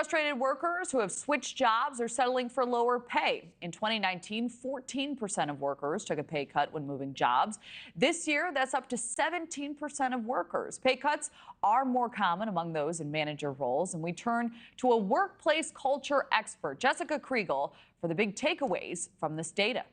Frustrated workers who have switched jobs are settling for lower pay. In 2019, 14% of workers took a pay cut when moving jobs. This year, that's up to 17% of workers. Pay cuts are more common among those in manager roles, and we turn to a workplace culture expert, Jessica Kriegel, for the big takeaways from this data.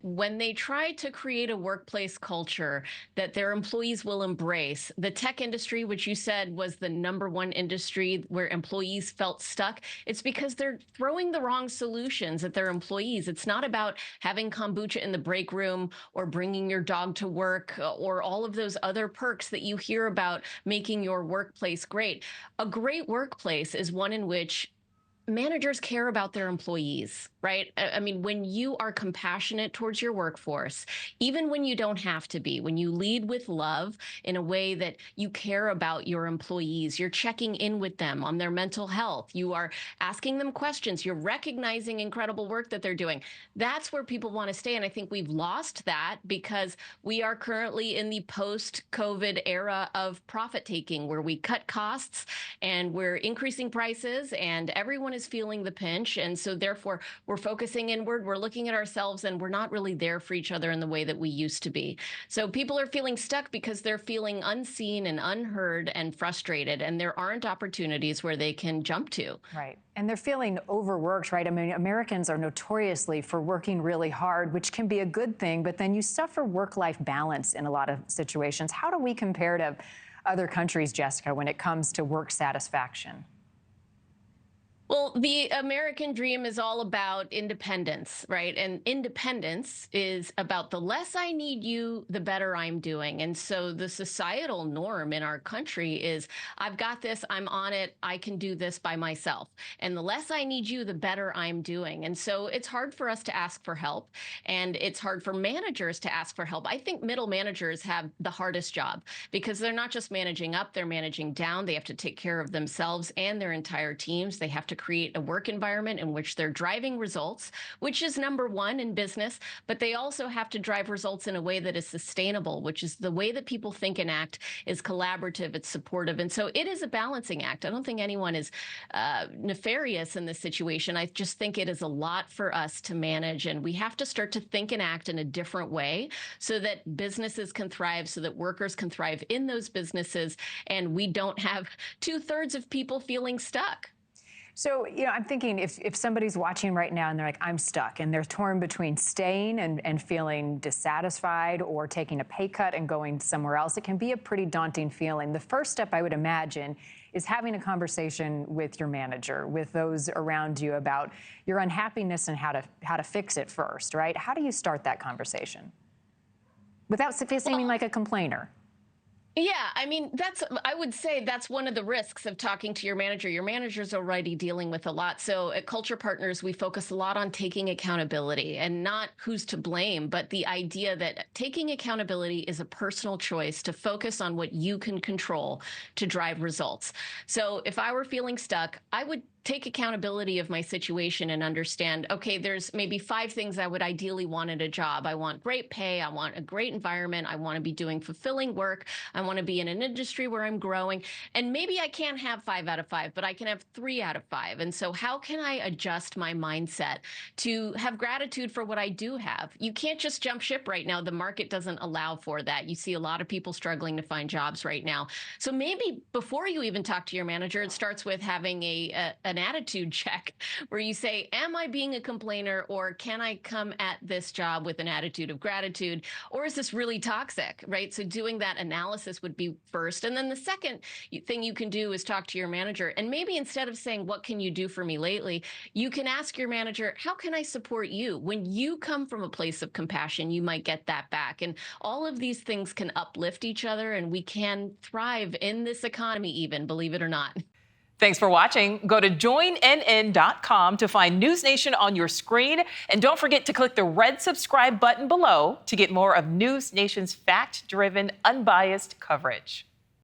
When they try to create a workplace culture that their employees will embrace, the tech industry, which you said was the #1 industry where employees felt stuck, it's because they're throwing the wrong solutions at their employees. It's not about having kombucha in the break room or bringing your dog to work or all of those other perks that you hear about making your workplace great. A great workplace is one in which managers care about their employees, right? I mean, when you are compassionate towards your workforce, even when you don't have to be, when you lead with love in a way that you care about your employees, you're checking in with them on their mental health, you are asking them questions, you're recognizing incredible work that they're doing. That's where people want to stay. And I think we've lost that because we are currently in the post-COVID era of profit taking, where we cut costs and we're increasing prices and everyone is feeling the pinch. And so therefore, we're focusing inward, we're looking at ourselves, and we're not really there for each other in the way that we used to be. So people are feeling stuck because they're feeling unseen and unheard and frustrated, and there aren't opportunities where they can jump to. Right. And they're feeling overworked, right? I mean, Americans are notoriously for working really hard, which can be a good thing, but then you suffer work-life balance in a lot of situations. How do we compare to other countries, Jessica, when it comes to work satisfaction? Well, the American dream is all about independence, right? And independence is about the less I need you, the better I'm doing. And so the societal norm in our country is I've got this, I'm on it, I can do this by myself. And the less I need you, the better I'm doing. And so it's hard for us to ask for help, and it's hard for managers to ask for help. I think middle managers have the hardest job because they're not just managing up, they're managing down. They have to take care of themselves and their entire teams. They have to create a work environment in which they're driving results, which is #1 in business, but they also have to drive results in a way that is sustainable, which is the way that people think and act is collaborative, it's supportive. And so it is a balancing act. I don't think anyone is nefarious in this situation. I just think it is a lot for us to manage, and we have to start to think and act in a different way so that businesses can thrive, so that workers can thrive in those businesses, and we don't have 2/3 of people feeling stuck. So, I'm thinking if somebody's watching right now and they're like, I'm stuck, and they're torn between staying and feeling dissatisfied or taking a pay cut and going somewhere else, it can be a pretty daunting feeling. The first step, I would imagine, is having a conversation with your manager, with those around you about your unhappiness and how to fix it first, right? How do you start that conversation without seeming like a complainer? Yeah, I mean, I would say that's one of the risks of talking to your manager. Your manager's already dealing with a lot. So at Culture Partners, we focus a lot on taking accountability and not who's to blame, but the idea that taking accountability is a personal choice to focus on what you can control to drive results. So if I were feeling stuck, I would take accountability of my situation and understand, okay, there's maybe 5 things I would ideally want in a job. I want great pay. I want a great environment. I want to be doing fulfilling work. I want to be in an industry where I'm growing. And maybe I can't have 5 out of 5, but I can have 3 out of 5. And so how can I adjust my mindset to have gratitude for what I do have? You can't just jump ship right now. The market doesn't allow for that. You see a lot of people struggling to find jobs right now. So maybe before you even talk to your manager, it starts with having an attitude check where you say, am I being a complainer, or can I come at this job with an attitude of gratitude, or is this really toxic, right? So doing that analysis would be first. And then the second thing you can do is talk to your manager. And maybe instead of saying, what can you do for me lately, you can ask your manager, how can I support you? When you come from a place of compassion, you might get that back. And all of these things can uplift each other, and we can thrive in this economy even, believe it or not. Thanks for watching. Go to joinnn.com to find News Nation on your screen. And don't forget to click the red subscribe button below to get more of News Nation's fact-driven, unbiased coverage.